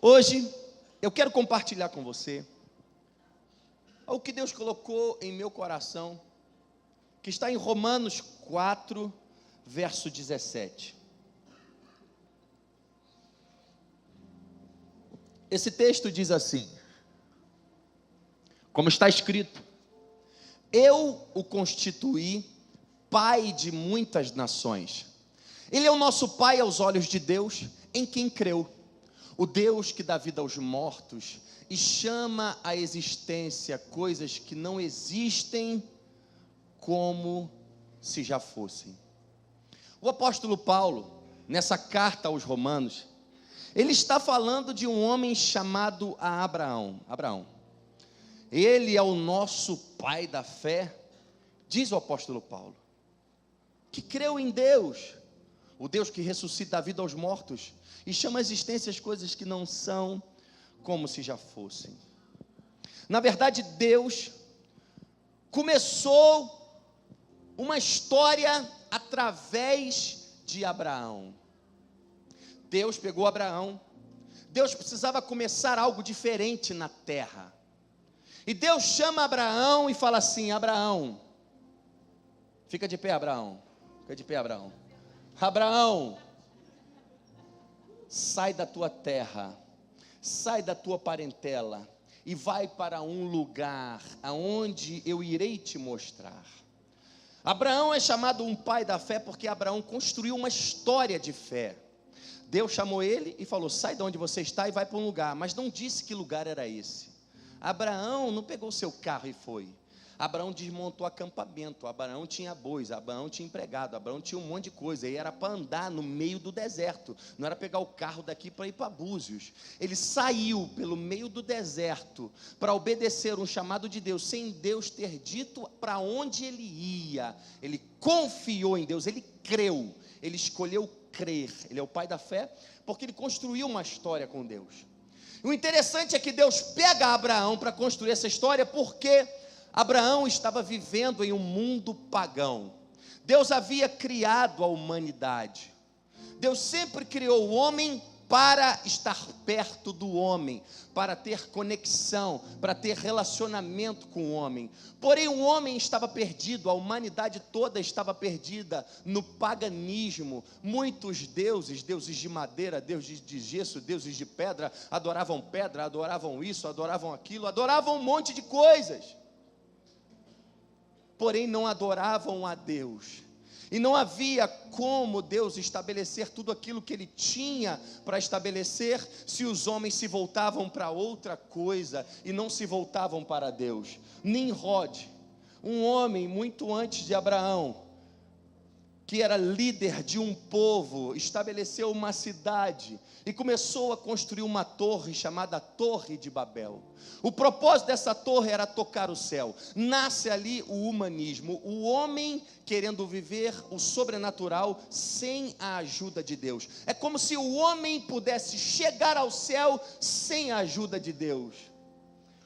Hoje eu quero compartilhar com você o que Deus colocou em meu coração, que está em Romanos 4, verso 17. Esse texto diz assim, como está escrito: eu o constituí pai de muitas nações. Ele é o nosso pai aos olhos de Deus, em quem creu. O Deus que dá vida aos mortos e chama à existência coisas que não existem como se já fossem. O apóstolo Paulo, nessa carta aos Romanos, ele está falando de um homem chamado Abraão. Ele é o nosso pai da fé, diz o apóstolo Paulo, que creu em Deus, o Deus que ressuscita a vida aos mortos e chama à existência as coisas que não são como se já fossem. Na verdade, Deus começou uma história através de Abraão. Deus pegou Abraão, Deus precisava começar algo diferente na terra, e Deus chama Abraão e fala assim: Abraão, fica de pé, Abraão, Abraão, sai da tua terra, sai da tua parentela, e vai para um lugar aonde eu irei te mostrar. Abraão é chamado um pai da fé porque Abraão construiu uma história de fé. Deus chamou ele e falou: sai de onde você está e vai para um lugar, mas não disse que lugar era esse. Abraão não pegou seu carro e foi. Abraão desmontou acampamento, Abraão tinha bois, Abraão tinha empregado, Abraão tinha um monte de coisa, e era para andar no meio do deserto, não era pegar o carro daqui para ir para Búzios. Ele saiu pelo meio do deserto para obedecer um chamado de Deus, sem Deus ter dito para onde ele ia. Ele confiou em Deus, ele creu, ele escolheu crer. Ele é o pai da fé porque ele construiu uma história com Deus. O interessante é que Deus pega Abraão para construir essa história, porque Abraão estava vivendo em um mundo pagão. Deus havia criado a humanidade. Deus sempre criou o homem para estar perto do homem, para ter conexão, para ter relacionamento com o homem. Porém, o homem estava perdido, a humanidade toda estava perdida no paganismo. Muitos deuses de madeira, deuses de gesso, deuses de pedra, adoravam isso, adoravam aquilo, adoravam um monte de coisas. Porém, não adoravam a Deus. E não havia como Deus estabelecer tudo aquilo que Ele tinha para estabelecer, se os homens se voltavam para outra coisa e não se voltavam para Deus. Nimrod, um homem muito antes de Abraão, que era líder de um povo, estabeleceu uma cidade e começou a construir uma torre chamada Torre de Babel. O propósito dessa torre era tocar o céu. Nasce ali o humanismo, o homem querendo viver o sobrenatural sem a ajuda de Deus. É como se o homem pudesse chegar ao céu sem a ajuda de Deus.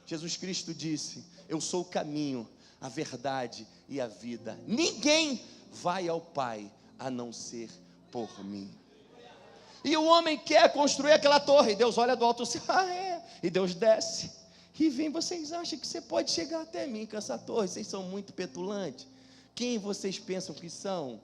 Jesus Cristo disse: eu sou o caminho, a verdade e a vida. Ninguém vai ao Pai a não ser por mim. E o homem quer construir aquela torre, e Deus olha do alto assim, e Deus desce e vem: vocês acham que você pode chegar até mim com essa torre? Vocês são muito petulantes. Quem vocês pensam que são?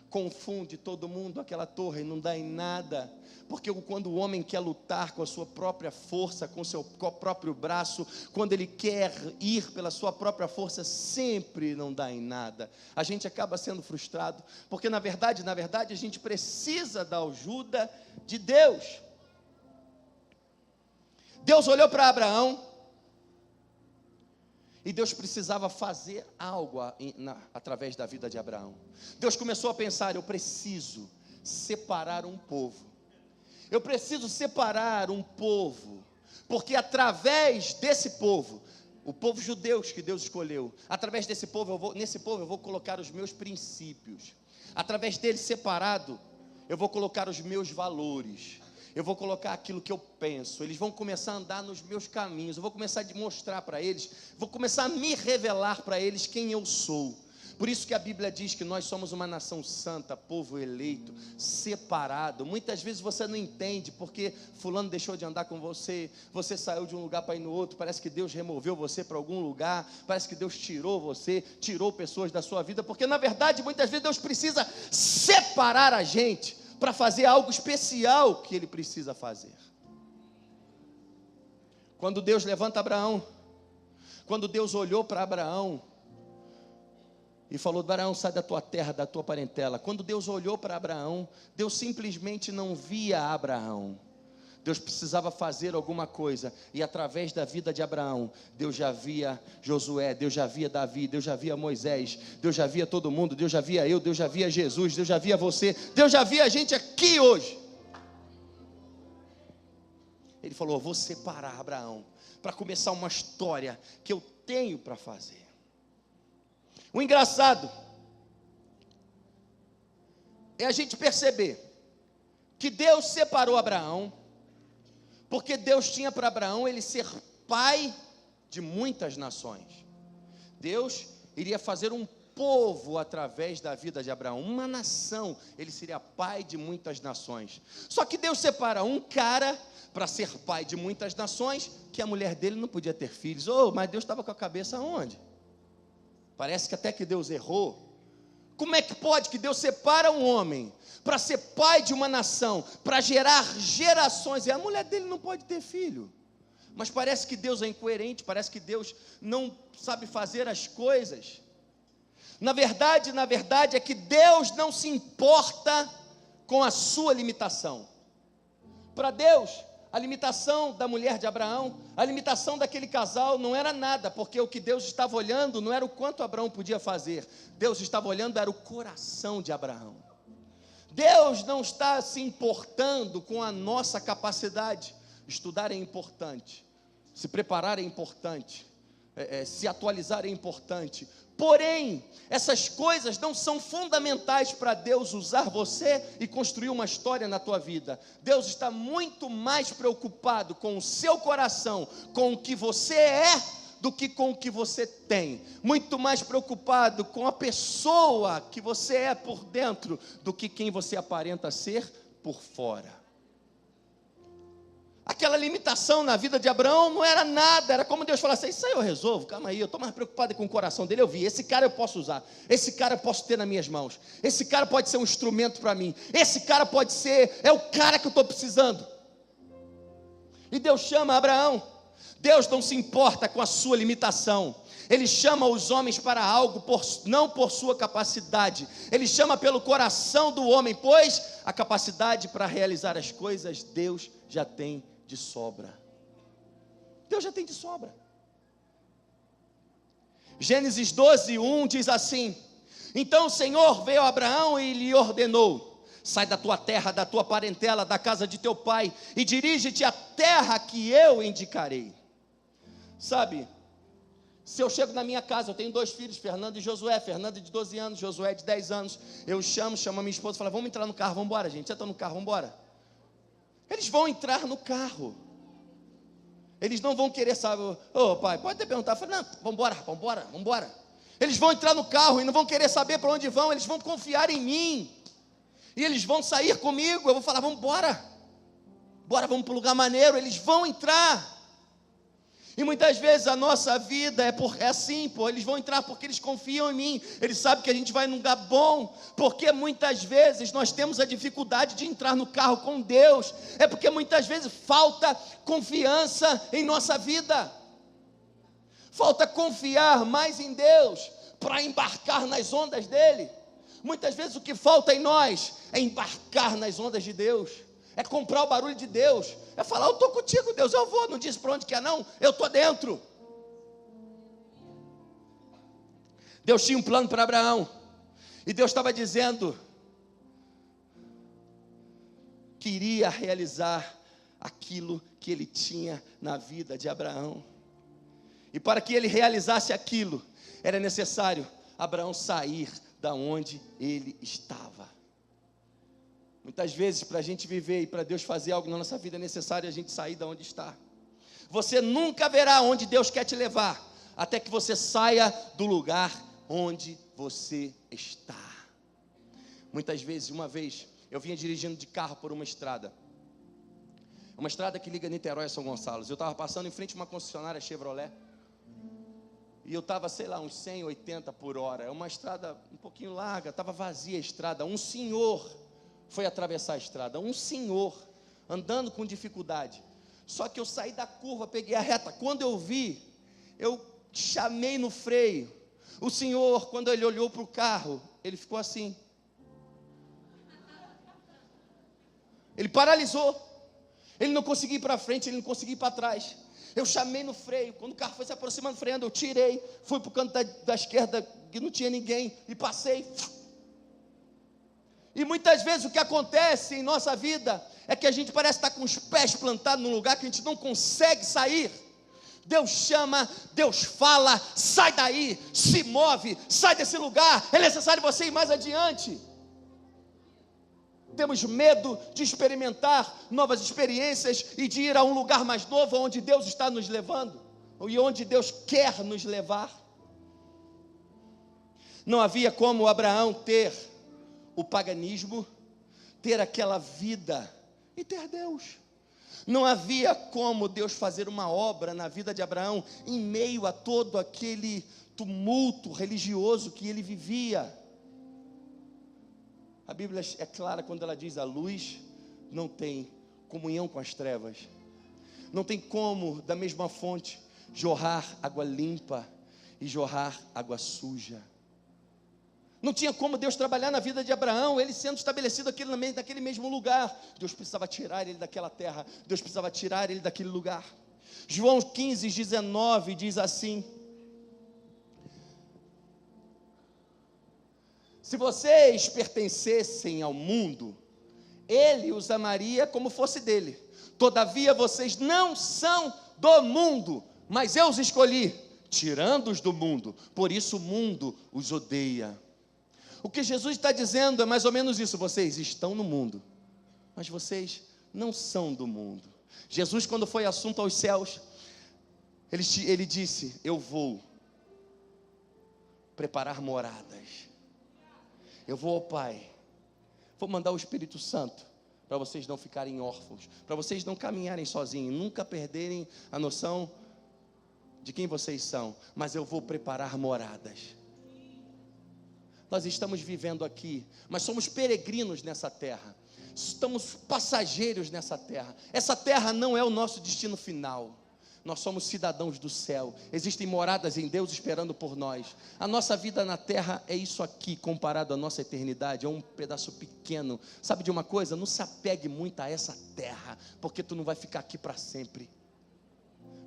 Confunde todo mundo, aquela torre não dá em nada, porque quando o homem quer lutar com a sua própria força, com o seu próprio braço, quando ele quer ir pela sua própria força, sempre não dá em nada. A gente acaba sendo frustrado, porque na verdade a gente precisa da ajuda de Deus. Deus olhou para Abraão, e Deus precisava fazer algo através da vida de Abraão. Deus começou a pensar: eu preciso separar um povo. Eu preciso separar um povo, porque através desse povo, o povo judeu que Deus escolheu, através desse povo, nesse povo eu vou colocar os meus princípios. Através dele separado, eu vou colocar os meus valores. Eu vou colocar aquilo que eu penso. Eles vão começar a andar nos meus caminhos. Eu vou começar a mostrar para eles, vou começar a me revelar para eles quem eu sou. Por isso que a Bíblia diz que nós somos uma nação santa, povo eleito, separado. Muitas vezes você não entende porque fulano deixou de andar com você, você saiu de um lugar para ir no outro, parece que Deus removeu você para algum lugar, parece que Deus tirou você, tirou pessoas da sua vida, porque na verdade muitas vezes Deus precisa separar a gente para fazer algo especial que Ele precisa fazer. Quando Deus levanta Abraão, quando Deus olhou para Abraão e falou: Abraão, sai da tua terra, da tua parentela. Quando Deus olhou para Abraão, Deus simplesmente não via Abraão. Deus precisava fazer alguma coisa, e através da vida de Abraão, Deus já via Josué, Deus já via Davi, Deus já via Moisés, Deus já via todo mundo, Deus já via eu, Deus já via Jesus, Deus já via você, Deus já via a gente aqui hoje. Ele falou: vou separar Abraão, para começar uma história que eu tenho para fazer. O engraçado é a gente perceber que Deus separou Abraão, porque Deus tinha para Abraão ele ser pai de muitas nações. Deus iria fazer um povo através da vida de Abraão, uma nação, ele seria pai de muitas nações. Só que Deus separa um cara para ser pai de muitas nações, que a mulher dele não podia ter filhos. Mas Deus estava com a cabeça onde? Parece que até que Deus errou. Como é que pode que Deus separa um homem para ser pai de uma nação, para gerar gerações, e a mulher dele não pode ter filho? Mas parece que Deus é incoerente, parece que Deus não sabe fazer as coisas. Na verdade é que Deus não se importa com a sua limitação. Para Deus, a limitação da mulher de Abraão, a limitação daquele casal não era nada, porque o que Deus estava olhando não era o quanto Abraão podia fazer, Deus estava olhando era o coração de Abraão. Deus não está se importando com a nossa capacidade. Estudar é importante, se preparar é importante, se atualizar é importante, porém, essas coisas não são fundamentais para Deus usar você e construir uma história na tua vida. Deus está muito mais preocupado com o seu coração, com o que você é, do que com o que você tem. Muito mais preocupado com a pessoa que você é por dentro, do que quem você aparenta ser por fora. Aquela limitação na vida de Abraão não era nada, era como Deus falasse: isso aí eu resolvo, calma aí, eu estou mais preocupado com o coração dele. Eu vi, esse cara eu posso usar, esse cara eu posso ter nas minhas mãos, esse cara pode ser um instrumento para mim, esse cara pode ser, é o cara que eu estou precisando. E Deus chama Abraão. Deus não se importa com a sua limitação. Ele chama os homens para algo, não por sua capacidade, Ele chama pelo coração do homem, pois a capacidade para realizar as coisas Deus já tem de sobra. Deus já tem de sobra. Gênesis 12:1 diz assim: então o Senhor veio a Abraão e lhe ordenou: sai da tua terra, da tua parentela, da casa de teu pai, e dirige-te à terra que eu indicarei. Sabe, se eu chego na minha casa, eu tenho 2 filhos, Fernando e Josué, Fernando de 12 anos, Josué de 10 anos, eu chamo a minha esposa e falo: vamos entrar no carro, vamos embora, gente, já estão no carro, vamos embora. Eles vão entrar no carro, eles não vão querer saber: pai, pode até perguntar. Eu falo: não, vamos embora. Eles vão entrar no carro e não vão querer saber para onde vão, eles vão confiar em mim, e eles vão sair comigo. Eu vou falar: vamos embora, vamos para um lugar maneiro. Eles vão entrar. E muitas vezes a nossa vida é assim, eles vão entrar porque eles confiam em mim, eles sabem que a gente vai num lugar bom, porque muitas vezes nós temos a dificuldade de entrar no carro com Deus, é porque muitas vezes falta confiança em nossa vida, falta confiar mais em Deus, para embarcar nas ondas dEle. Muitas vezes o que falta em nós é embarcar nas ondas de Deus, é comprar o barulho de Deus, é falar: eu estou contigo, Deus, eu vou, não diz para onde que é não, eu estou dentro. Deus tinha um plano para Abraão, e Deus estava dizendo que iria realizar aquilo que ele tinha na vida de Abraão, e para que ele realizasse aquilo, era necessário Abraão sair da onde ele estava. Muitas vezes, para a gente viver e para Deus fazer algo na nossa vida, é necessário a gente sair de onde está. Você nunca verá onde Deus quer te levar, até que você saia do lugar onde você está. Muitas vezes, uma vez, eu vinha dirigindo de carro por uma estrada que liga Niterói a São Gonçalo. Eu estava passando em frente a uma concessionária Chevrolet, e eu estava, sei lá, uns 180 por hora, é uma estrada um pouquinho larga, estava vazia a estrada. Um senhor foi atravessar a estrada, um senhor, andando com dificuldade. Só que eu saí da curva, peguei a reta. Quando eu vi, eu chamei no freio. O senhor, quando ele olhou para o carro, ele ficou assim. Ele paralisou. Ele não conseguia ir para frente, ele não conseguia ir para trás. Eu chamei no freio. Quando o carro foi se aproximando, freando, eu tirei. Fui para o canto da esquerda, que não tinha ninguém, e passei. E muitas vezes o que acontece em nossa vida é que a gente parece estar com os pés plantados num lugar que a gente não consegue sair. Deus chama, Deus fala, sai daí, se move, sai desse lugar, é necessário você ir mais adiante. Temos medo de experimentar novas experiências e de ir a um lugar mais novo, onde Deus está nos levando, e onde Deus quer nos levar. Não havia como Abraão ter o paganismo, ter aquela vida e ter Deus. Não havia como Deus fazer uma obra na vida de Abraão em meio a todo aquele tumulto religioso que ele vivia. A Bíblia é clara quando ela diz: a luz não tem comunhão com as trevas. Não tem como, da mesma fonte, jorrar água limpa e jorrar água suja. Não tinha como Deus trabalhar na vida de Abraão, ele sendo estabelecido naquele mesmo lugar. Deus precisava tirar ele daquela terra, Deus precisava tirar ele daquele lugar. João 15:19 diz assim: se vocês pertencessem ao mundo, ele os amaria como fosse dele. Todavia vocês não são do mundo, mas eu os escolhi, tirando-os do mundo, por isso o mundo os odeia. O que Jesus está dizendo é mais ou menos isso: vocês estão no mundo, mas vocês não são do mundo. Jesus, quando foi assunto aos céus, ele disse: eu vou preparar moradas, eu vou ao Pai, vou mandar o Espírito Santo, para vocês não ficarem órfãos, para vocês não caminharem sozinhos, nunca perderem a noção de quem vocês são, mas eu vou preparar moradas. Nós estamos vivendo aqui, mas somos peregrinos nessa terra, estamos passageiros nessa terra. Essa terra não é o nosso destino final. Nós somos cidadãos do céu, existem moradas em Deus esperando por nós. A nossa vida na terra é isso aqui, comparado à nossa eternidade, é um pedaço pequeno. Sabe de uma coisa? Não se apegue muito a essa terra, porque tu não vai ficar aqui para sempre.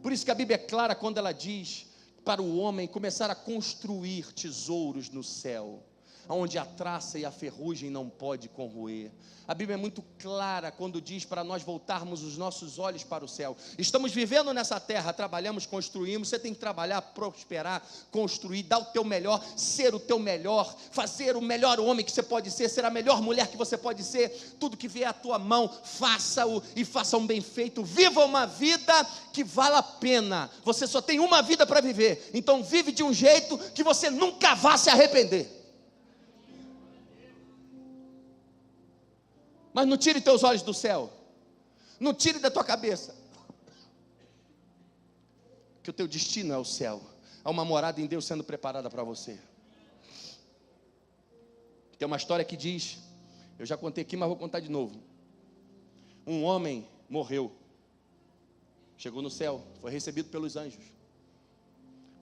Por isso que a Bíblia é clara quando ela diz para o homem começar a construir tesouros no céu, onde a traça e a ferrugem não pode corroer. A Bíblia é muito clara quando diz para nós voltarmos os nossos olhos para o céu. Estamos vivendo nessa terra, trabalhamos, construímos. Você tem que trabalhar, prosperar, construir, dar o teu melhor, ser o teu melhor, fazer o melhor homem que você pode ser a melhor mulher que você pode ser. Tudo que vier à tua mão, faça-o e faça um bem feito. Viva uma vida que vale a pena. Você só tem uma vida para viver, então vive de um jeito que você nunca vá se arrepender. Mas não tire teus olhos do céu, não tire da tua cabeça, que o teu destino é o céu, há uma morada em Deus sendo preparada para você. Tem uma história que diz, eu já contei aqui, mas vou contar de novo. Um homem morreu, chegou no céu, foi recebido pelos anjos.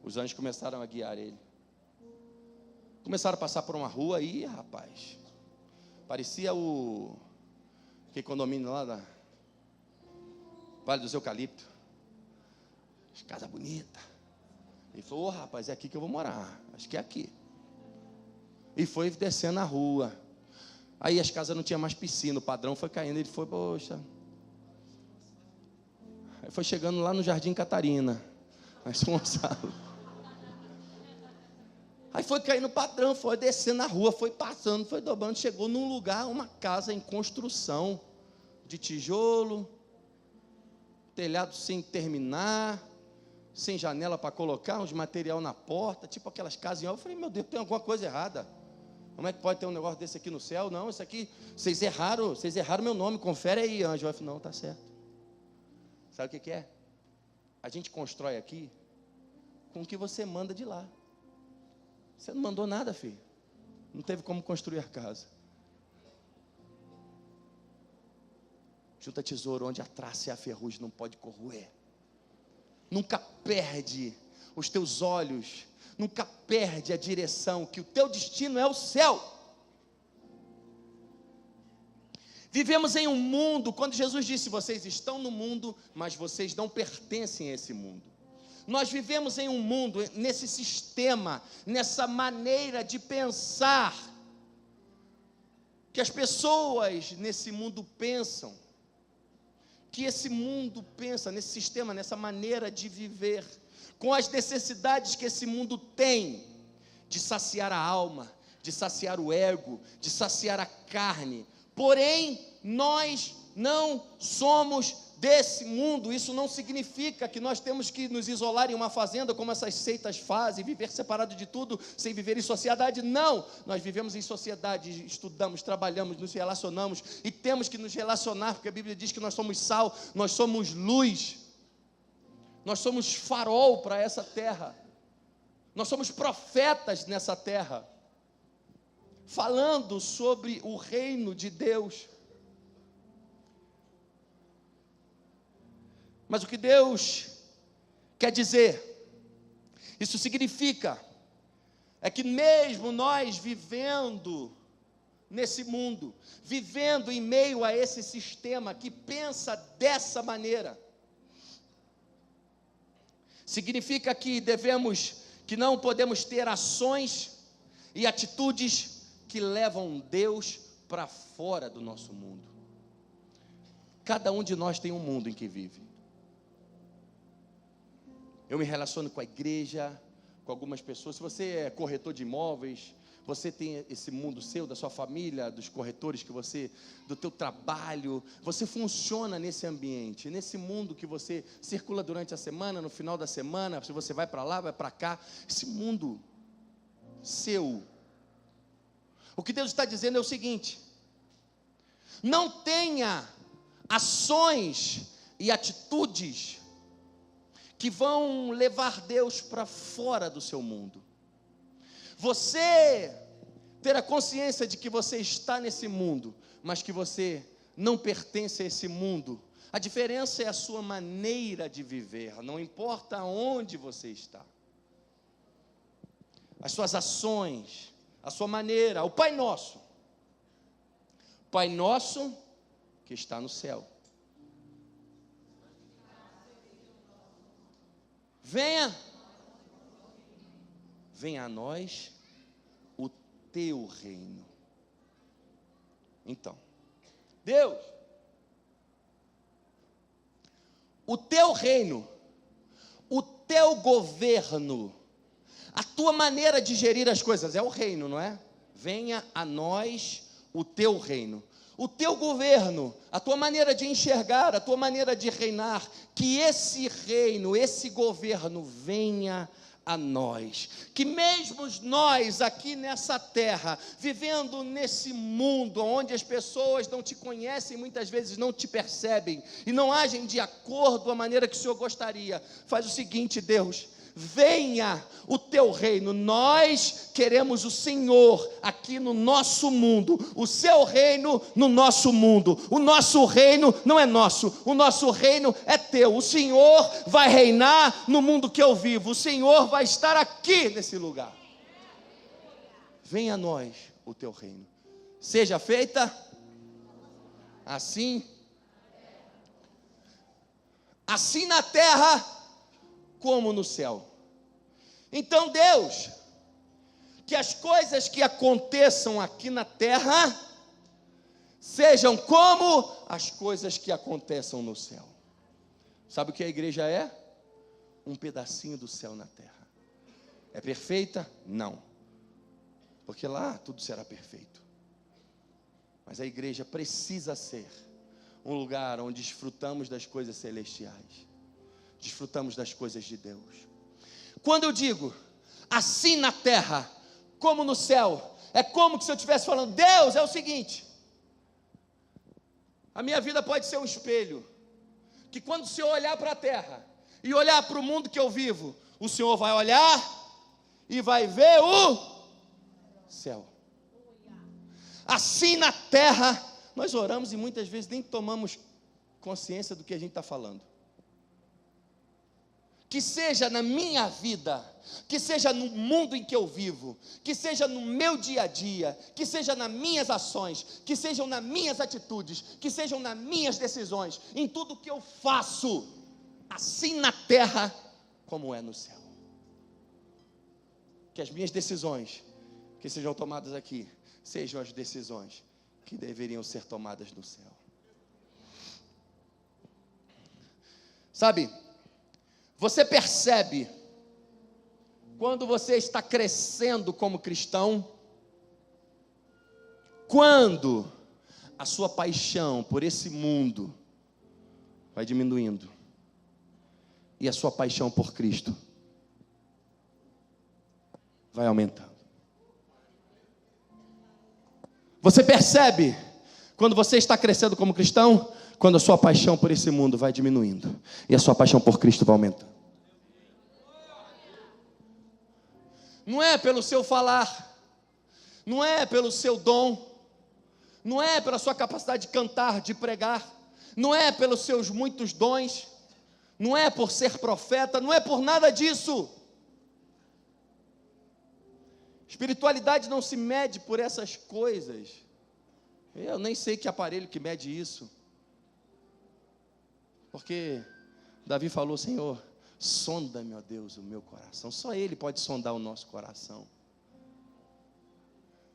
Os anjos começaram a guiar ele, começaram a passar por uma rua e, rapaz, parecia que condomínio lá da Vale dos Eucaliptos, casa bonita. Ele falou: rapaz, é aqui que eu vou morar, acho que é aqui. E foi descendo a rua. Aí as casas não tinham mais piscina, o padrão foi caindo. Ele foi, poxa. Aí foi chegando lá no Jardim Catarina, mas Gonçalo. Aí foi caindo o padrão, foi descendo a rua, foi passando, foi dobrando, chegou num lugar, uma casa em construção, de tijolo, telhado sem terminar, sem janela para colocar, uns material na porta, tipo aquelas casas em obra. Eu falei, meu Deus, tem alguma coisa errada. Como é que pode ter um negócio desse aqui no céu? Não, isso aqui, vocês erraram meu nome, confere aí, anjo. Eu falei, não, está certo. Sabe o que é? A gente constrói aqui com o que você manda de lá. Você não mandou nada, filho. Não teve como construir a casa. Junta tesouro onde a traça e a ferrugem não pode corroer. Nunca perde os teus olhos, nunca perde a direção, que o teu destino é o céu. Vivemos em um mundo, quando Jesus disse, vocês estão no mundo, mas vocês não pertencem a esse mundo. Nós vivemos em um mundo, nesse sistema, nessa maneira de pensar, que as pessoas nesse mundo pensam, que esse mundo pensa, nesse sistema, nessa maneira de viver, com as necessidades que esse mundo tem, de saciar a alma, de saciar o ego, de saciar a carne. Porém, nós não somos desse mundo. Isso não significa que nós temos que nos isolar em uma fazenda, como essas seitas fazem, viver separado de tudo, sem viver em sociedade. Não, nós vivemos em sociedade, estudamos, trabalhamos, nos relacionamos, e temos que nos relacionar, porque a Bíblia diz que nós somos sal, nós somos luz, nós somos farol para essa terra, nós somos profetas nessa terra, falando sobre o reino de Deus. Mas o que Deus quer dizer, isso significa, é que mesmo nós vivendo nesse mundo, vivendo em meio a esse sistema que pensa dessa maneira, significa que não podemos ter ações e atitudes que levam Deus para fora do nosso mundo. Cada um de nós tem um mundo em que vive. Eu me relaciono com a igreja, com algumas pessoas. Se você é corretor de imóveis, você tem esse mundo seu, da sua família, dos corretores do teu trabalho, você funciona nesse ambiente, nesse mundo que você circula durante a semana, no final da semana, se você vai para lá, vai para cá, esse mundo seu. O que Deus está dizendo é o seguinte: não tenha ações e atitudes que vão levar Deus para fora do seu mundo. Você ter a consciência de que você está nesse mundo, mas que você não pertence a esse mundo. A diferença é a sua maneira de viver, não importa onde você está. As suas ações, a sua maneira, o Pai Nosso. Pai Nosso que está no céu. Venha a nós o teu reino. Então, Deus, o teu reino, o teu governo, a tua maneira de gerir as coisas, é o reino, não é? Venha a nós o teu reino. O teu governo, a tua maneira de enxergar, a tua maneira de reinar, que esse reino, esse governo venha a nós, que mesmo nós aqui nessa terra, vivendo nesse mundo, onde as pessoas não te conhecem, muitas vezes não te percebem, e não agem de acordo com a maneira que o Senhor gostaria, faz o seguinte, Deus, venha o teu reino, nós queremos o Senhor aqui no nosso mundo, o seu reino no nosso mundo, o nosso reino não é nosso, o nosso reino é teu, o Senhor vai reinar no mundo que eu vivo, o Senhor vai estar aqui nesse lugar, venha a nós o teu reino, seja feita assim na terra como no céu. Então, Deus, que as coisas que aconteçam aqui na terra sejam como as coisas que aconteçam no céu. Sabe o que a igreja é? Um pedacinho do céu na terra. É perfeita? Não. Porque lá tudo será perfeito. Mas a igreja precisa ser um lugar onde desfrutamos das coisas celestiais, desfrutamos das coisas de Deus. Quando eu digo, assim na terra, como no céu, é como se eu estivesse falando, Deus, é o seguinte, a minha vida pode ser um espelho, que quando o Senhor olhar para a terra, e olhar para o mundo que eu vivo, o Senhor vai olhar, e vai ver o céu. Assim na terra, nós oramos e muitas vezes nem tomamos consciência do que a gente está falando. Que seja na minha vida, que seja no mundo em que eu vivo, que seja no meu dia a dia, que seja nas minhas ações, que sejam nas minhas atitudes, que sejam nas minhas decisões, em tudo que eu faço, assim na terra como é no céu. Que as minhas decisões, que sejam tomadas aqui, sejam as decisões que deveriam ser tomadas no céu. Sabe, você percebe, quando você está crescendo como cristão, quando a sua paixão por esse mundo vai diminuindo, e a sua paixão por Cristo vai aumentando. Você percebe, quando você está crescendo como cristão, quando a sua paixão por esse mundo vai diminuindo, e a sua paixão por Cristo vai aumentando. Não é pelo seu falar, não é pelo seu dom, não é pela sua capacidade de cantar, de pregar, não é pelos seus muitos dons, não é por ser profeta, não é por nada disso. Espiritualidade não se mede por essas coisas. Eu nem sei que aparelho que mede isso. Porque Davi falou, Senhor, sonda-me, ó Deus, o meu coração. Só Ele pode sondar o nosso coração.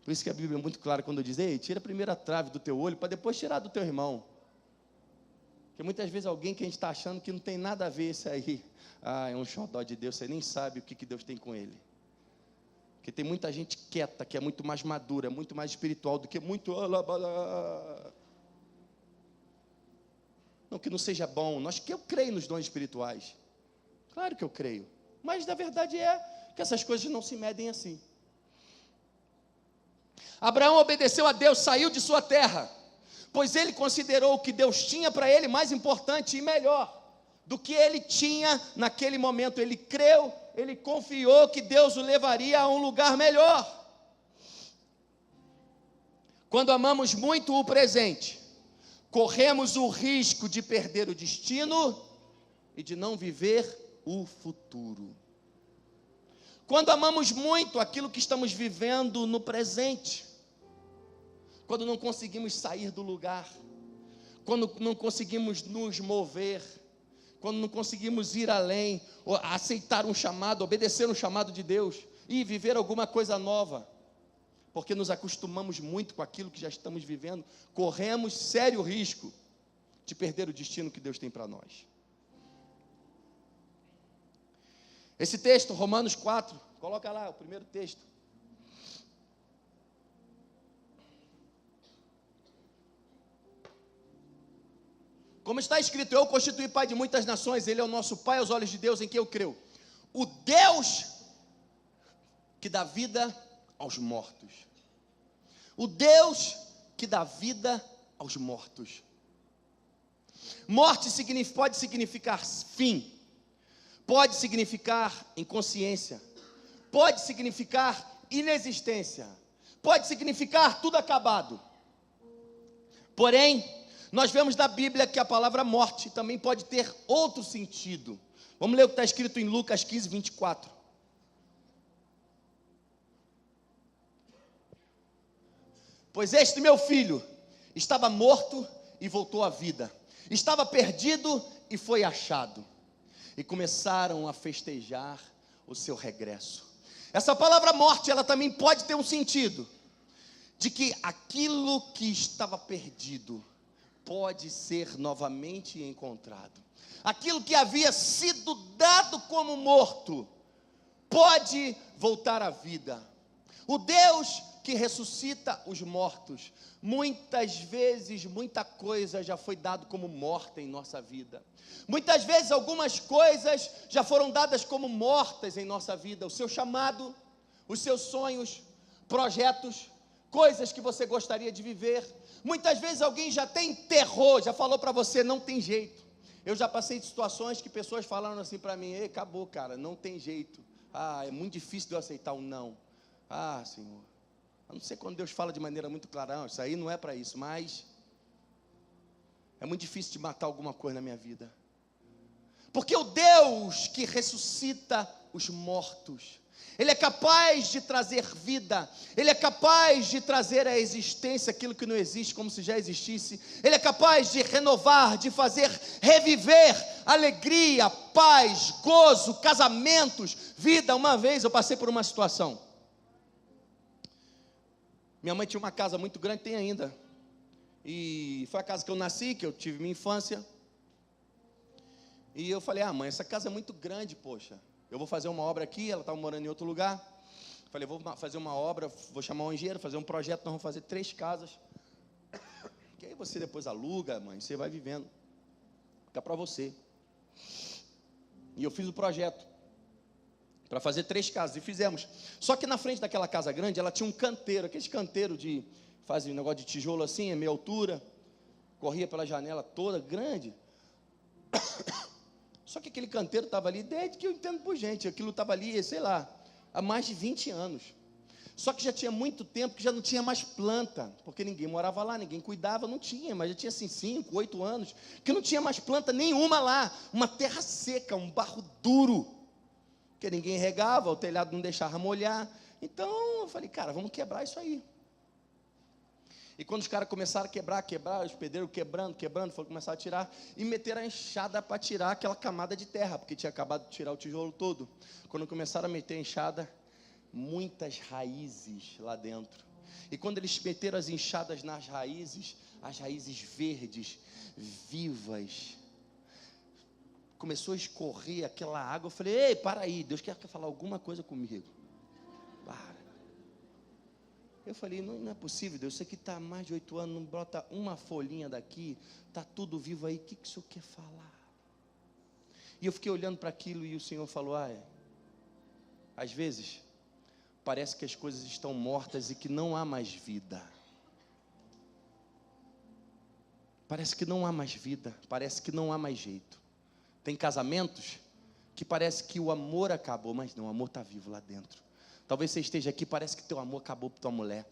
Por isso que a Bíblia é muito clara quando diz, ei, tira a primeira trave do teu olho, para depois tirar do teu irmão. Porque muitas vezes alguém que a gente está achando que não tem nada a ver isso aí. É um xodó de Deus, você nem sabe o que Deus tem com ele. Porque tem muita gente quieta, que é muito mais madura, é muito mais espiritual do que muito... Não que não seja bom, eu creio nos dons espirituais. Claro que eu creio. Mas a verdade é que essas coisas não se medem assim. Abraão obedeceu a Deus, saiu de sua terra, pois ele considerou o que Deus tinha para ele mais importante e melhor do que ele tinha naquele momento. Ele creu, ele confiou que Deus o levaria a um lugar melhor. Quando amamos muito o presente, corremos o risco de perder o destino e de não viver o futuro. Quando amamos muito aquilo que estamos vivendo no presente, quando não conseguimos sair do lugar, quando não conseguimos nos mover, quando não conseguimos ir além, aceitar um chamado, obedecer um chamado de Deus e viver alguma coisa nova, porque nos acostumamos muito com aquilo que já estamos vivendo, corremos sério risco de perder o destino que Deus tem para nós. Esse texto, Romanos 4, coloca lá o primeiro texto. Como está escrito, eu constituí pai de muitas nações, Ele é o nosso pai aos olhos de Deus em quem eu creio. O Deus que dá vida aos mortos. O Deus que dá vida aos mortos. Morte pode significar fim, pode significar inconsciência, pode significar inexistência, pode significar tudo acabado. Porém, nós vemos na Bíblia que a palavra morte também pode ter outro sentido. Vamos ler o que está escrito em Lucas 15, 24. Pois este meu filho estava morto e voltou à vida, estava perdido e foi achado. E começaram a festejar o seu regresso. Essa palavra morte, ela também pode ter um sentido de que aquilo que estava perdido pode ser novamente encontrado. Aquilo que havia sido dado como morto pode voltar à vida. O Deus que ressuscita os mortos. Muitas vezes, muita coisa já foi dado como morta em nossa vida. Muitas vezes, algumas coisas já foram dadas como mortas em nossa vida. O seu chamado, os seus sonhos, projetos, coisas que você gostaria de viver. Muitas vezes alguém já te enterrou, já falou para você, não tem jeito. Eu já passei de situações que pessoas falaram assim para mim: ei, acabou, cara, não tem jeito. É muito difícil de eu aceitar um não. Senhor, eu não sei quando Deus fala de maneira muito clara, não, isso aí não é para isso, mas é muito difícil de matar alguma coisa na minha vida. Porque o Deus que ressuscita os mortos, Ele é capaz de trazer vida, Ele é capaz de trazer à existência aquilo que não existe como se já existisse. Ele é capaz de renovar, de fazer reviver alegria, paz, gozo, casamentos, vida. Uma vez eu passei por uma situação. Minha mãe tinha uma casa muito grande, tem ainda, e foi a casa que eu nasci, que eu tive minha infância. E eu falei: mãe, essa casa é muito grande, poxa, eu vou fazer uma obra aqui. Ela estava morando em outro lugar. Falei: vou fazer uma obra, vou chamar um engenheiro, fazer um projeto, nós vamos fazer 3 casas, que aí você depois aluga, mãe, você vai vivendo, fica para você. E eu fiz o projeto para fazer 3 casas, e fizemos. Só que na frente daquela casa grande, ela tinha um canteiro, aquele canteiro de, fazia um negócio de tijolo assim, a meia altura, corria pela janela toda, grande. Só que aquele canteiro estava ali, desde que eu entendo por gente, aquilo estava ali, sei lá, há mais de 20 anos. Só que já tinha muito tempo que já não tinha mais planta, porque ninguém morava lá, ninguém cuidava, não tinha, mas já tinha assim 5, 8 anos, que não tinha mais planta nenhuma lá, uma terra seca, um barro duro, que ninguém regava, o telhado não deixava molhar. Então eu falei: cara, vamos quebrar isso aí. E quando os caras começaram a quebrar, os pedreiros quebrando, começaram a tirar, e meteram a enxada para tirar aquela camada de terra, porque tinha acabado de tirar o tijolo todo. Quando começaram a meter a enxada, muitas raízes lá dentro. E quando eles meteram as enxadas nas raízes, as raízes verdes, vivas, começou a escorrer aquela água. Eu falei: ei, para aí, Deus quer falar alguma coisa comigo. Para. Eu falei: não é possível, Deus, isso aqui está há mais de 8 anos, não brota uma folhinha daqui, está tudo vivo aí, o que o Senhor quer falar? E eu fiquei olhando para aquilo, e o Senhor falou: às vezes, parece que as coisas estão mortas e que não há mais vida. Parece que não há mais vida, parece que não há mais jeito. Tem casamentos que parece que o amor acabou, mas não, o amor está vivo lá dentro. Talvez você esteja aqui, parece que teu amor acabou para tua mulher,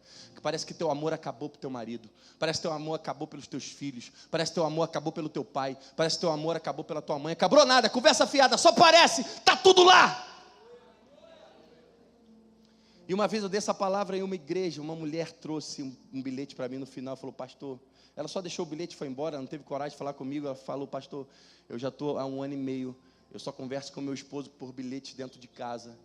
parece que teu amor acabou para teu marido, parece que teu amor acabou pelos teus filhos, parece que teu amor acabou pelo teu pai, parece que teu amor acabou pela tua mãe. Acabou nada, conversa fiada, só parece, está tudo lá. E uma vez eu dei essa palavra em uma igreja, uma mulher trouxe um bilhete para mim no final, falou: pastor, ela só deixou o bilhete e foi embora, não teve coragem de falar comigo. Ela falou: pastor, eu já estou há 1 ano e meio, eu só converso com meu esposo por bilhete dentro de casa.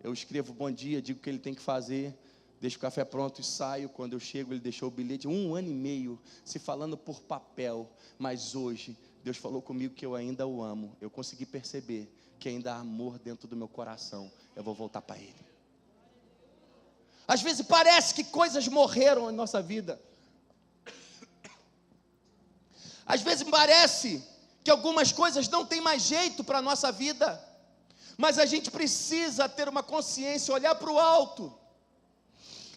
Eu escrevo bom dia, digo o que ele tem que fazer, deixo o café pronto e saio. Quando eu chego, ele deixou o bilhete. 1 ano e meio se falando por papel, mas hoje Deus falou comigo que eu ainda o amo. Eu consegui perceber que ainda há amor dentro do meu coração. Eu vou voltar para ele. Às vezes parece que coisas morreram em nossa vida. Às vezes parece que algumas coisas não têm mais jeito para a nossa vida. Mas a gente precisa ter uma consciência, olhar para o alto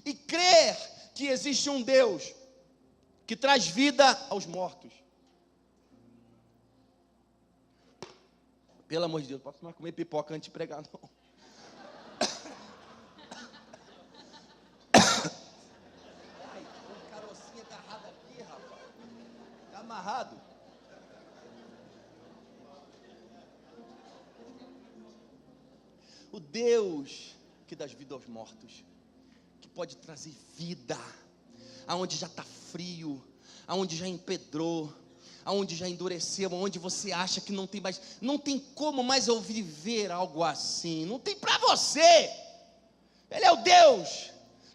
e crer que existe um Deus que traz vida aos mortos. Pelo amor de Deus, não posso mais comer pipoca antes de pregar, não. Ai, um carocinho agarrado aqui, rapaz. Está amarrado. O Deus que dá vida aos mortos, que pode trazer vida, aonde já está frio, aonde já empedrou, aonde já endureceu, aonde você acha que não tem mais, não tem como mais eu viver algo assim, não tem para você. Ele é o Deus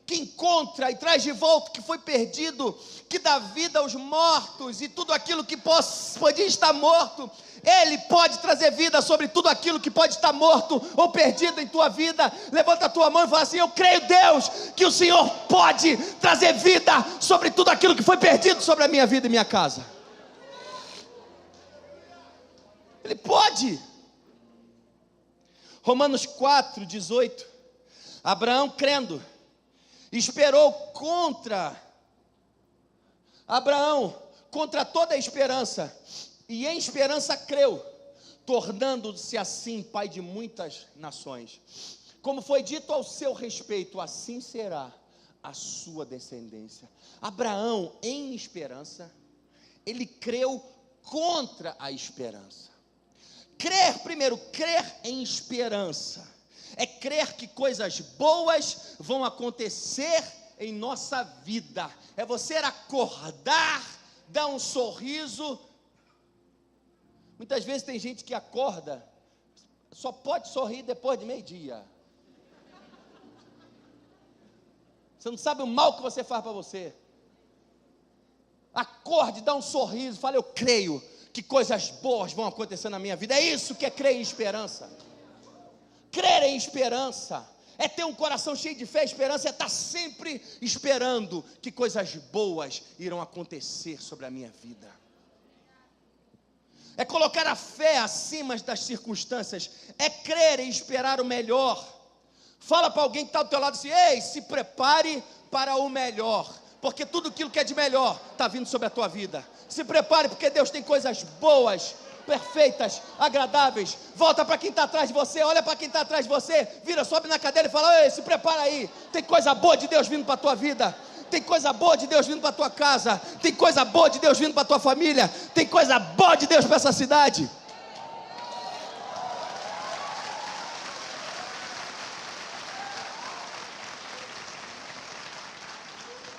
que encontra e traz de volta o que foi perdido, que dá vida aos mortos e tudo aquilo que podia estar morto. Ele pode trazer vida sobre tudo aquilo que pode estar morto ou perdido em tua vida. Levanta a tua mão e fala assim: eu creio, Deus, que o Senhor pode trazer vida sobre tudo aquilo que foi perdido sobre a minha vida e minha casa. Ele pode. Romanos 4:18. Abraão, crendo, esperou contra toda a esperança, e em esperança creu, tornando-se assim pai de muitas nações. Como foi dito ao seu respeito, assim será a sua descendência. Abraão, em esperança, ele creu contra a esperança. Crer em esperança é crer que coisas boas vão acontecer em nossa vida. É você acordar, dar um sorriso. Muitas vezes tem gente que acorda, só pode sorrir depois de meio-dia. Você não sabe o mal que você faz para você. Acorde, dá um sorriso, fala: eu creio que coisas boas vão acontecer na minha vida. É isso que é crer em esperança. Crer em esperança é ter um coração cheio de fé e esperança, é estar sempre esperando que coisas boas irão acontecer sobre a minha vida. É colocar a fé acima das circunstâncias, é crer e esperar o melhor. Fala para alguém que está do teu lado assim: ei, se prepare para o melhor, porque tudo aquilo que é de melhor está vindo sobre a tua vida. Se prepare, porque Deus tem coisas boas, perfeitas, agradáveis. Volta para quem está atrás de você, olha para quem está atrás de você, vira, sobe na cadeira e fala: ei, se prepara aí, tem coisa boa de Deus vindo para a tua vida. Tem coisa boa de Deus vindo para a tua casa. Tem coisa boa de Deus vindo para a tua família. Tem coisa boa de Deus para essa cidade.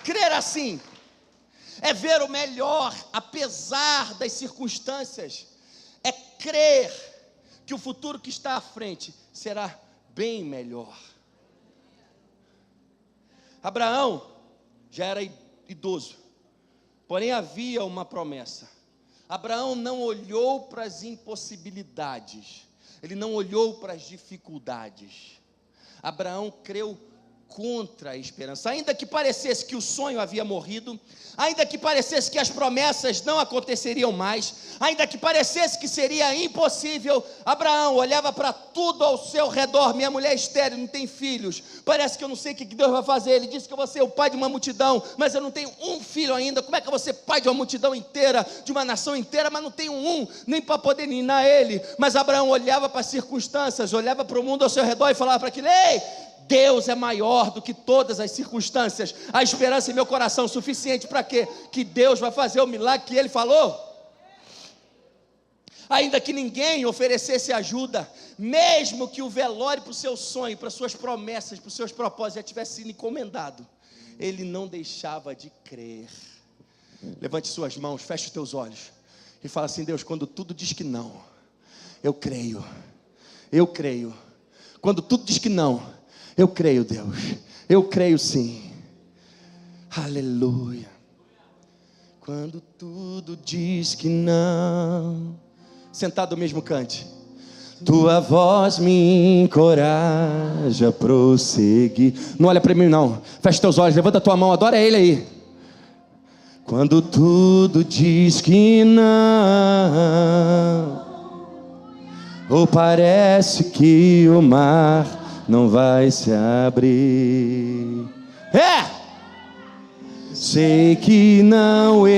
Crer assim é ver o melhor apesar das circunstâncias. É crer que o futuro que está à frente será bem melhor. Abraão já era idoso, porém havia uma promessa. Abraão não olhou para as impossibilidades, ele não olhou para as dificuldades. Abraão creu contra a esperança, ainda que parecesse que o sonho havia morrido, ainda que parecesse que as promessas não aconteceriam mais, ainda que parecesse que seria impossível. Abraão olhava para tudo ao seu redor. Minha mulher é estéril, não tem filhos, parece que eu não sei o que Deus vai fazer. Ele disse que eu vou ser o pai de uma multidão, mas eu não tenho um filho ainda. Como é que eu vou ser pai de uma multidão inteira, de uma nação inteira, mas não tenho nem para poder ninar ele? Mas Abraão olhava para as circunstâncias, olhava para o mundo ao seu redor e falava para aquilo: ei, Deus é maior do que todas as circunstâncias. A esperança em meu coração suficiente para quê? Que Deus vai fazer o milagre que Ele falou. Ainda que ninguém oferecesse ajuda, mesmo que o velório para o seu sonho, para as suas promessas, para os seus propósitos já tivesse sido encomendado, ele não deixava de crer. Levante suas mãos, feche os teus olhos e fala assim: Deus, quando tudo diz que não, eu creio. Quando tudo diz que não, eu creio, Deus, eu creio sim. Aleluia. Quando tudo diz que não. Sentado mesmo, cante. Tua voz me encoraja a prosseguir. Não olha para mim não, fecha teus olhos, levanta tua mão, adora Ele aí. Quando tudo diz que não, ou parece que o mar não vai se abrir. Sei que não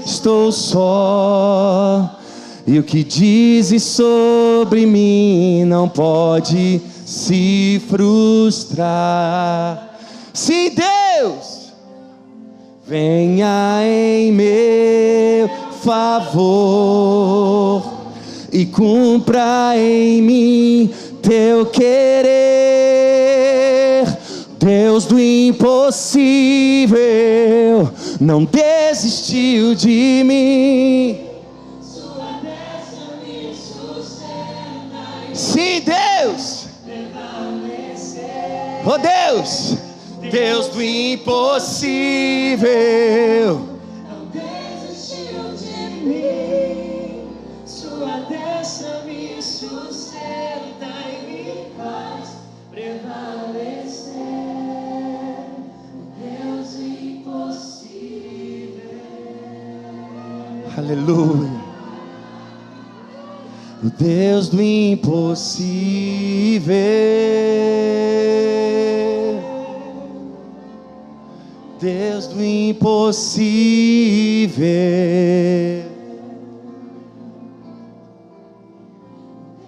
estou só, e o que dizes sobre mim não pode se frustrar. Se Deus venha em meu favor e cumpra em mim teu querer. Deus do impossível não desistiu de mim. Sua destra me sustenta. Se Deus permanecer, oh Deus, Deus do impossível. Não desistiu de mim, sua destra me sustenta e me faz prevalecer. Deus do impossível. Aleluia. O Deus do impossível. Deus do impossível.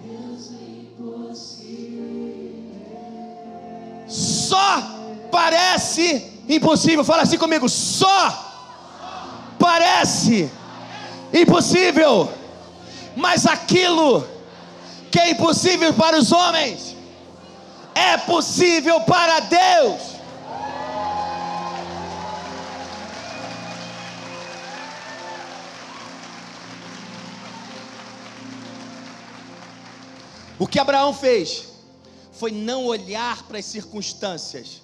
Deus do impossível. Só parece impossível. Fala assim comigo. Só parece impossível. Mas aquilo que é impossível para os homens é possível para Deus. O que Abraão fez foi não olhar para as circunstâncias.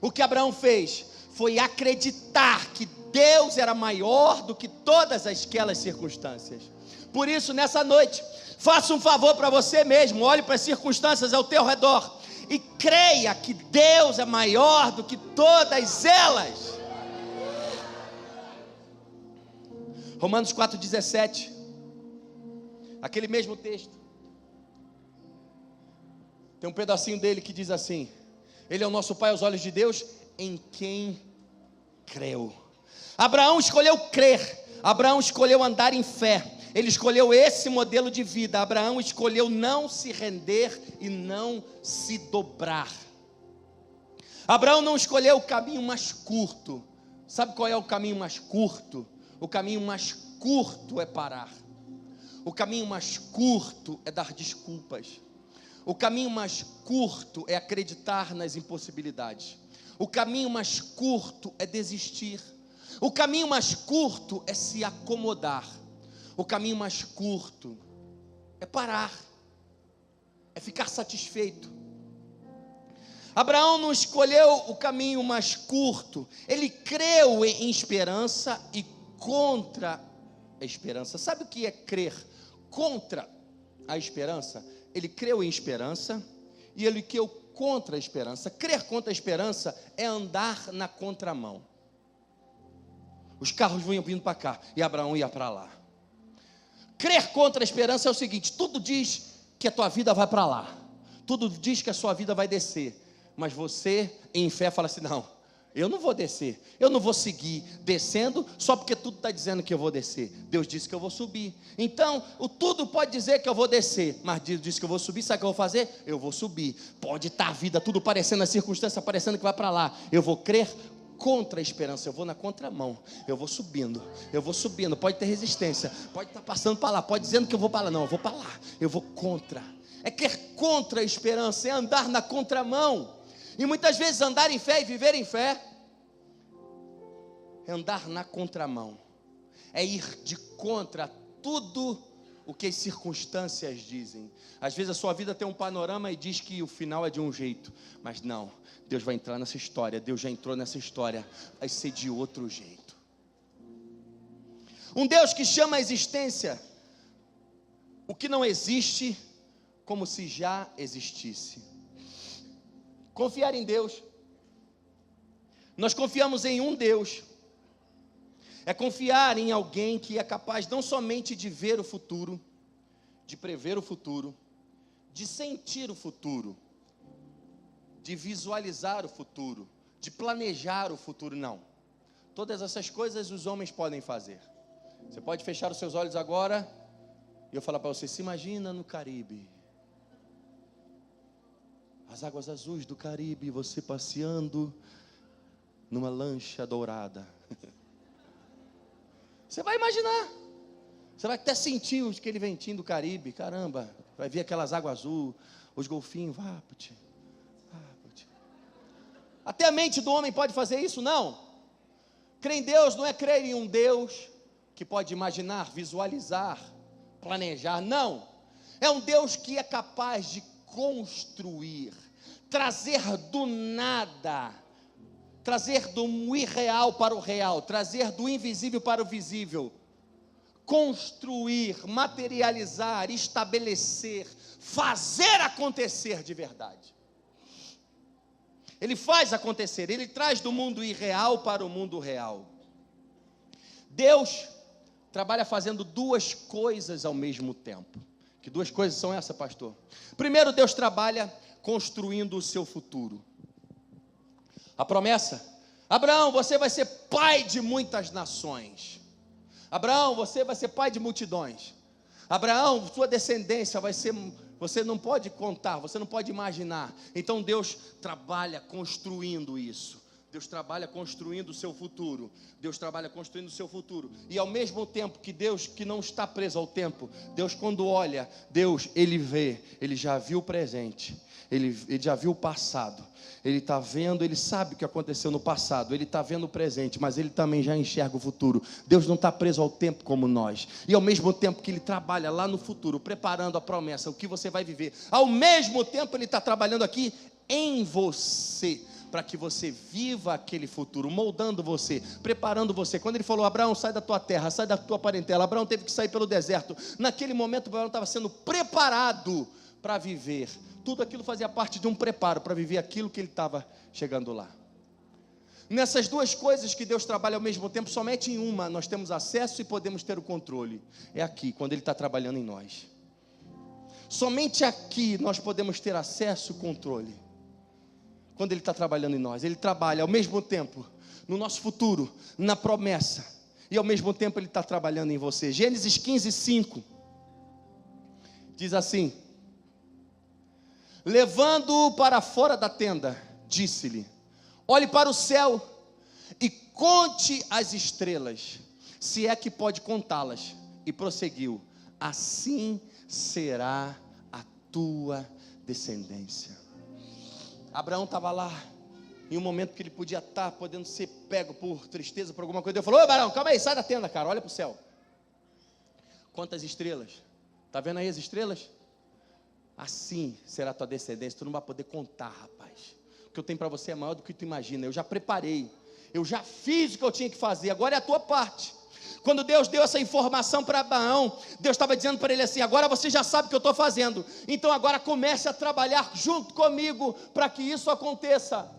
O que Abraão fez foi acreditar que Deus era maior do que todas aquelas circunstâncias. Por isso, nessa noite, faça um favor para você mesmo, olhe para as circunstâncias ao teu redor e creia que Deus é maior do que todas elas. Romanos 4,17, aquele mesmo texto, tem um pedacinho dele que diz assim: Ele é o nosso Pai aos olhos de Deus, em quem creu. Abraão escolheu crer, Abraão escolheu andar em fé. Ele escolheu esse modelo de vida. Abraão escolheu não se render e não se dobrar. Abraão não escolheu o caminho mais curto. Sabe qual é o caminho mais curto? O caminho mais curto é parar. O caminho mais curto é dar desculpas. O caminho mais curto é acreditar nas impossibilidades. O caminho mais curto é desistir. O caminho mais curto é se acomodar. O caminho mais curto é parar, é ficar satisfeito. Abraão não escolheu o caminho mais curto, ele creu em esperança e contra a esperança. Sabe o que é crer contra a esperança? Ele creu em esperança e ele creu contra a esperança. Crer contra a esperança é andar na contramão. Os carros vinham vindo para cá e Abraão ia para lá. Crer contra a esperança é o seguinte: tudo diz que a tua vida vai para lá, tudo diz que a sua vida vai descer, mas você em fé fala assim: não, eu não vou descer, eu não vou seguir descendo só porque tudo está dizendo que eu vou descer. Deus disse que eu vou subir, então o tudo pode dizer que eu vou descer, mas Deus disse que eu vou subir. Sabe o que eu vou fazer? Eu vou subir. Pode estar a vida tudo parecendo, a circunstância parecendo que vai para lá, eu vou crer contra a esperança, eu vou na contramão, eu vou subindo, pode ter resistência, pode estar passando para lá, pode dizendo que eu vou para lá, não, eu vou para lá, eu vou contra. É crer contra a esperança, é andar na contramão. E muitas vezes andar em fé e viver em fé é andar na contramão, é ir de contra tudo o que as circunstâncias dizem. Às vezes a sua vida tem um panorama e diz que o final é de um jeito, mas não, Deus vai entrar nessa história, Deus já entrou nessa história, vai ser de outro jeito. Um Deus que chama a existência o que não existe como se já existisse. Confiar em Deus, nós confiamos em um Deus, é confiar em alguém que é capaz não somente de ver o futuro, de prever o futuro, de sentir o futuro, de visualizar o futuro, de planejar o futuro. Não, todas essas coisas os homens podem fazer. Você pode fechar os seus olhos agora e eu falar para você: se imagina no Caribe, as águas azuis do Caribe, você passeando numa lancha dourada. Você vai imaginar, você vai até sentir aquele ventinho do Caribe, caramba, vai ver aquelas águas azuis, os golfinhos, vapute. Até a mente do homem pode fazer isso? Não. Crer em Deus não é crer em um Deus que pode imaginar, visualizar, planejar, não. É um Deus que é capaz de construir, trazer do nada trazer do irreal para o real, trazer do invisível para o visível, construir, materializar, estabelecer, fazer acontecer de verdade. Ele faz acontecer, ele traz do mundo irreal para o mundo real. Deus trabalha fazendo duas coisas ao mesmo tempo. Que duas coisas são essas, pastor? Primeiro, Deus trabalha construindo o seu futuro. A promessa: Abraão, você vai ser pai de muitas nações. Abraão, você vai ser pai de multidões. Abraão, sua descendência vai ser... Você não pode contar, você não pode imaginar. Então Deus trabalha construindo isso. Deus trabalha construindo o seu futuro. Deus trabalha construindo o seu futuro. E ao mesmo tempo que Deus, que não está preso ao tempo, Deus, quando olha, Deus, Ele vê, Ele já viu o presente, Ele já viu o passado. Ele está vendo, Ele sabe o que aconteceu no passado, Ele está vendo o presente, mas Ele também já enxerga o futuro. Deus não está preso ao tempo como nós. E ao mesmo tempo que Ele trabalha lá no futuro, preparando a promessa, o que você vai viver, ao mesmo tempo Ele está trabalhando aqui em você, para que você viva aquele futuro, moldando você, preparando você. Quando Ele falou: Abraão, sai da tua terra, sai da tua parentela, Abraão teve que sair pelo deserto. Naquele momento Abraão estava sendo preparado para viver. Tudo aquilo fazia parte de um preparo para viver aquilo que ele estava chegando lá. Nessas duas coisas que Deus trabalha ao mesmo tempo, somente em uma nós temos acesso e podemos ter o controle. É aqui, quando Ele está trabalhando em nós. Somente aqui nós podemos ter acesso e controle. Quando Ele está trabalhando em nós. Ele trabalha ao mesmo tempo no nosso futuro, na promessa, e ao mesmo tempo Ele está trabalhando em você. Gênesis 15:5 diz assim: levando-o para fora da tenda, disse-lhe: olhe para o céu e conte as estrelas, se é que pode contá-las. E prosseguiu: assim será a tua descendência. Abraão estava lá, em um momento que ele podia estar podendo ser pego por tristeza, por alguma coisa. Deus falou: ô Abraão, calma aí, sai da tenda, cara, olha para o céu. Quantas estrelas? Está vendo aí as estrelas? Assim será a tua descendência. Tu não vai poder contar, rapaz. O que eu tenho para você é maior do que tu imagina. Eu já preparei, eu já fiz o que eu tinha que fazer. Agora é a tua parte. Quando Deus deu essa informação para Abraão, Deus estava dizendo para ele assim: agora você já sabe o que eu estou fazendo, então agora comece a trabalhar junto comigo para que isso aconteça.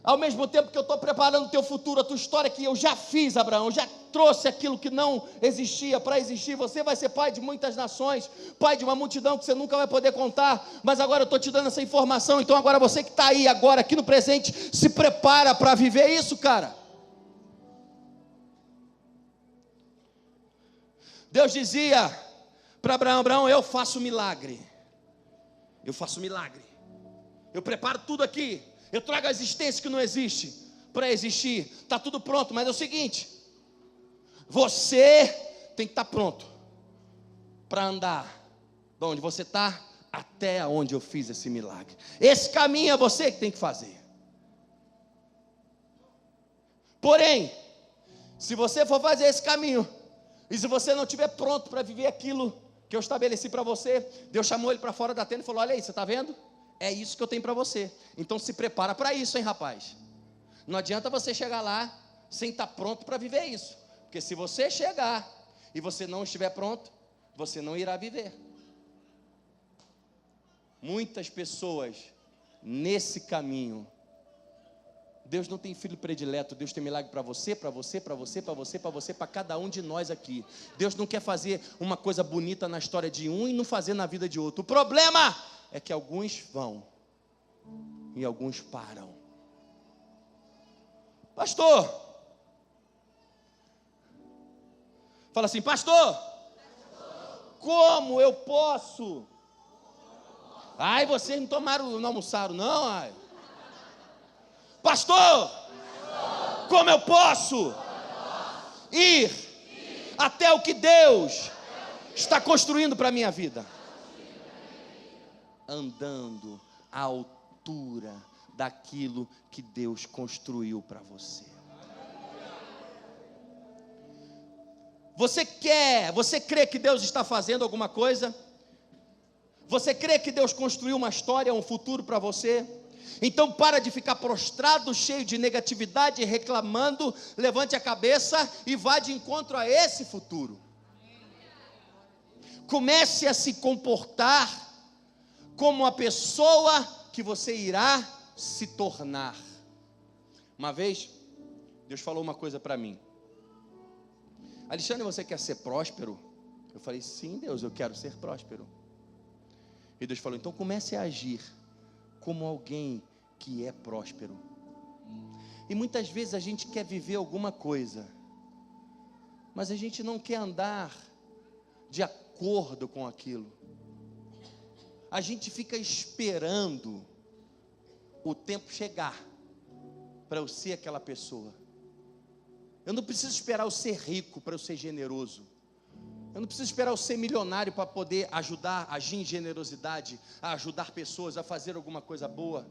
Ao mesmo tempo que eu estou preparando o teu futuro, a tua história que eu já fiz, Abraão, já trouxe aquilo que não existia para existir. Você vai ser pai de muitas nações, pai de uma multidão que você nunca vai poder contar, mas agora eu estou te dando essa informação. Então agora você que está aí agora, aqui no presente, se prepara para viver isso, cara. Deus dizia para Abraão: Abraão, eu faço milagre, eu faço milagre, eu preparo tudo aqui, eu trago a existência que não existe para existir, está tudo pronto, mas é o seguinte: você tem que estar pronto para andar de onde você está até onde eu fiz esse milagre. Esse caminho é você que tem que fazer. Porém, se você for fazer esse caminho, e se você não estiver pronto para viver aquilo que eu estabeleci para você, Deus chamou ele para fora da tenda e falou: olha aí, você está vendo? É isso que eu tenho para você. Então se prepara para isso, hein, rapaz. Não adianta você chegar lá sem estar pronto para viver isso. Porque se você chegar e você não estiver pronto, você não irá viver. Muitas pessoas nesse caminho. Deus não tem filho predileto. Deus tem milagre para você, para você, para você, para você, para você, para cada um de nós aqui. Deus não quer fazer uma coisa bonita na história de um e não fazer na vida de outro. O problema é que alguns vão e alguns param. Pastor, fala assim: pastor, como eu posso? Ai, vocês não almoçaram não, ai. Pastor, como eu posso ir até o que Deus está construindo para a minha vida? Andando à altura daquilo que Deus construiu para você. Você crê que Deus está fazendo alguma coisa? Você crê que Deus construiu uma história, um futuro para você? Então para de ficar prostrado, cheio de negatividade, reclamando. Levante a cabeça e vá de encontro a esse futuro. Comece a se comportar como a pessoa que você irá se tornar. Uma vez, Deus falou uma coisa para mim: Alexandre, você quer ser próspero? Eu falei, sim, Deus, eu quero ser próspero. E Deus falou, então comece a agir como alguém que é próspero. E muitas vezes a gente quer viver alguma coisa, mas a gente não quer andar de acordo com aquilo. A gente fica esperando o tempo chegar para eu ser aquela pessoa. Eu não preciso esperar eu ser rico para eu ser generoso. Eu não preciso esperar eu ser milionário para poder ajudar, agir em generosidade, a ajudar pessoas a fazer alguma coisa boa.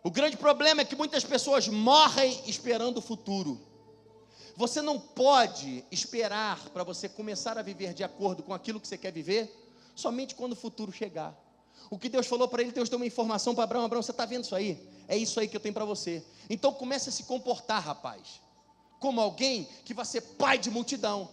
O grande problema é que muitas pessoas morrem esperando o futuro. Você não pode esperar para você começar a viver de acordo com aquilo que você quer viver, somente quando o futuro chegar. O que Deus falou para ele, Deus deu uma informação para Abraão: Abraão, você está vendo isso aí? É isso aí que eu tenho para você. Então comece a se comportar, rapaz, como alguém que vai ser pai de multidão.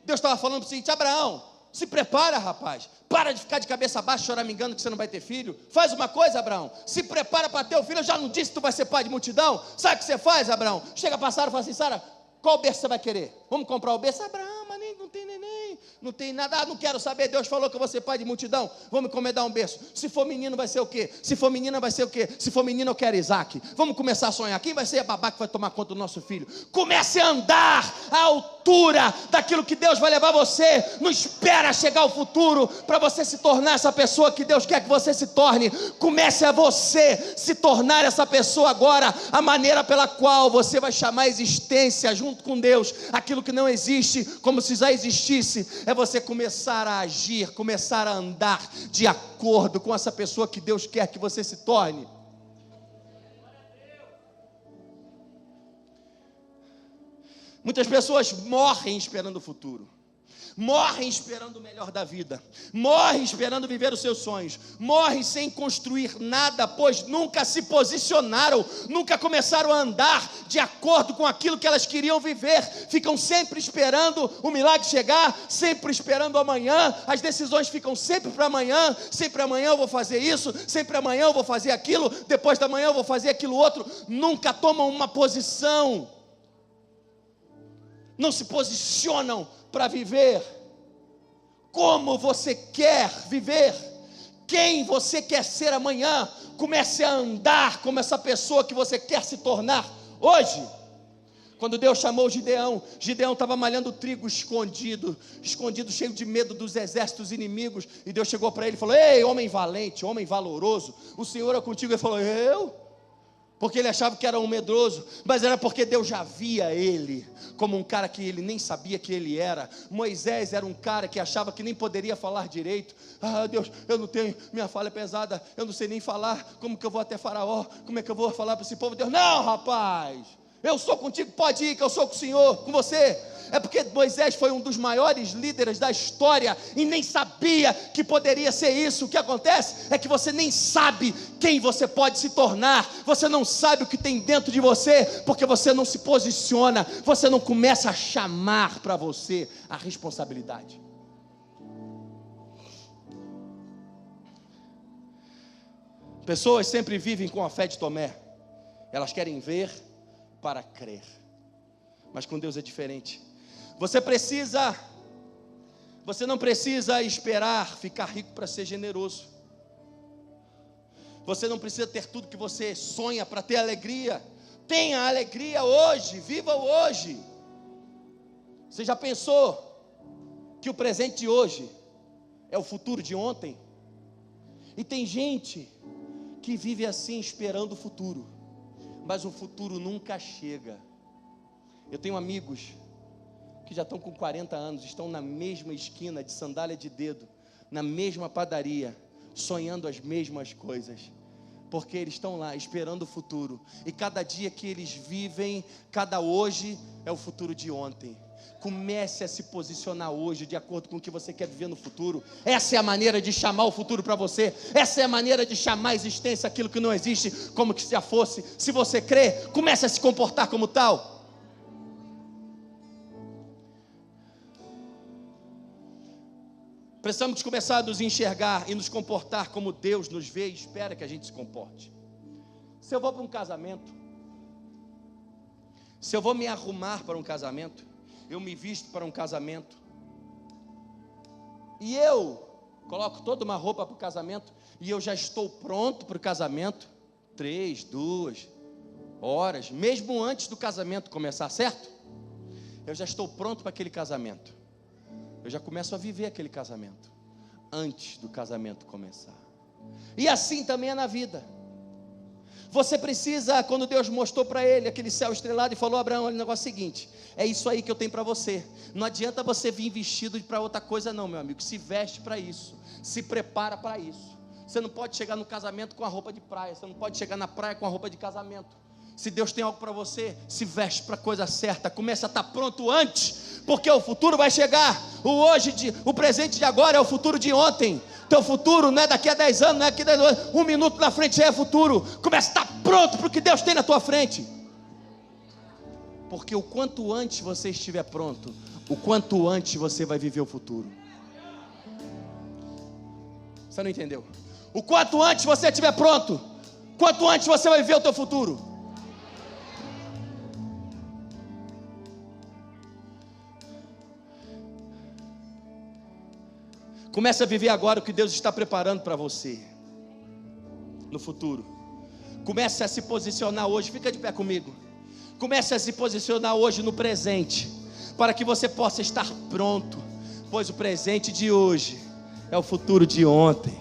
Deus estava falando para o seguinte: Abraão, se prepara, rapaz, para de ficar de cabeça baixa choramingando que você não vai ter filho. Faz uma coisa, Abraão, se prepara para ter o filho. Eu já não disse que tu vai ser pai de multidão? Sabe o que você faz, Abraão? Chega para Sara e fala assim: Sara, qual berço você vai querer? Vamos comprar o berço? Abraão, mas nem, não tem neném, não tem nada. Não quero saber, Deus falou que eu vou ser pai de multidão. Vamos encomendar um berço. Se for menino vai ser o quê? Se for menina vai ser o quê? Se for menino eu quero Isaac. Vamos começar a sonhar. Quem vai ser a babá que vai tomar conta do nosso filho? Comece a andar à altura daquilo que Deus vai levar você. Não espera chegar o futuro para você se tornar essa pessoa que Deus quer que você se torne. Comece a você se tornar essa pessoa agora. A maneira pela qual você vai chamar a existência junto com Deus aquilo que não existe como se já existisse, é você começar a agir, começar a andar de acordo com essa pessoa que Deus quer que você se torne. Muitas pessoas morrem esperando o futuro, morrem esperando o melhor da vida, morrem esperando viver os seus sonhos, morrem sem construir nada, pois nunca se posicionaram, nunca começaram a andar de acordo com aquilo que elas queriam viver. Ficam sempre esperando o milagre chegar, sempre esperando amanhã. As decisões ficam sempre para amanhã. Sempre amanhã eu vou fazer isso, sempre amanhã eu vou fazer aquilo, depois da manhã eu vou fazer aquilo outro. Nunca tomam uma posição, não se posicionam para viver como você quer viver, quem você quer ser amanhã. Comece a andar como essa pessoa que você quer se tornar hoje. Quando Deus chamou Gideão, Gideão estava malhando trigo escondido, cheio de medo dos exércitos inimigos, e Deus chegou para ele e falou: ei, homem valente, homem valoroso, o Senhor é contigo. Ele falou: eu? Porque ele achava que era um medroso, mas era porque Deus já via ele como um cara que ele nem sabia que ele era. Moisés era um cara que achava que nem poderia falar direito. Deus, eu não tenho, minha fala é pesada, eu não sei nem falar, como que eu vou até Faraó, como é que eu vou falar para esse povo? Deus, não, rapaz, eu sou contigo, pode ir, que eu sou com o Senhor, com você. É porque Moisés foi um dos maiores líderes da história e nem sabia que poderia ser isso. O que acontece é que você nem sabe quem você pode se tornar, você não sabe o que tem dentro de você, porque você não se posiciona, você não começa a chamar para você a responsabilidade. Pessoas sempre vivem com a fé de Tomé, elas querem ver para crer, mas com Deus é diferente. Você não precisa esperar ficar rico para ser generoso. Você não precisa ter tudo que você sonha para ter alegria. Tenha alegria hoje, viva o hoje. Você já pensou que o presente de hoje é o futuro de ontem? E tem gente que vive assim esperando o futuro, mas o futuro nunca chega. Eu tenho amigos que já estão com 40 anos, estão na mesma esquina de sandália de dedo, na mesma padaria, sonhando as mesmas coisas, porque eles estão lá esperando o futuro, e cada dia que eles vivem, cada hoje é o futuro de ontem. Comece a se posicionar hoje de acordo com o que você quer viver no futuro. Essa é a maneira de chamar o futuro para você. Essa é a maneira de chamar a existência aquilo que não existe como que se já fosse. Se você crê, comece a se comportar como tal. Precisamos começar a nos enxergar e nos comportar como Deus nos vê e espera que a gente se comporte. Se eu vou para um casamento, se eu vou me arrumar para um casamento, eu me visto para um casamento, e eu coloco toda uma roupa para o casamento, e eu já estou pronto para o casamento, 3, 2 horas, mesmo antes do casamento começar, certo? Eu já estou pronto para aquele casamento, eu já começo a viver aquele casamento, antes do casamento começar. E assim também é na vida. Você precisa, quando Deus mostrou para ele aquele céu estrelado e falou: Abraão, olha o negócio seguinte, é isso aí que eu tenho para você. Não adianta você vir vestido para outra coisa não, meu amigo. Se veste para isso, se prepara para isso. Você não pode chegar no casamento com a roupa de praia, você não pode chegar na praia com a roupa de casamento. Se Deus tem algo para você, se veste para a coisa certa, começa a estar pronto antes, porque o futuro vai chegar. O presente de agora é o futuro de ontem. Teu futuro não é daqui a 10 anos, não é daqui a 10 anos, 1 minuto na frente já é futuro. Começa a estar pronto para o que Deus tem na tua frente, porque o quanto antes você estiver pronto, o quanto antes você vai viver o futuro. Você não entendeu? O quanto antes você estiver pronto, quanto antes você vai viver o teu futuro. Comece a viver agora o que Deus está preparando para você no futuro. Comece a se posicionar hoje. Fica de pé comigo. Comece a se posicionar hoje no presente, para que você possa estar pronto, pois o presente de hoje é o futuro de ontem.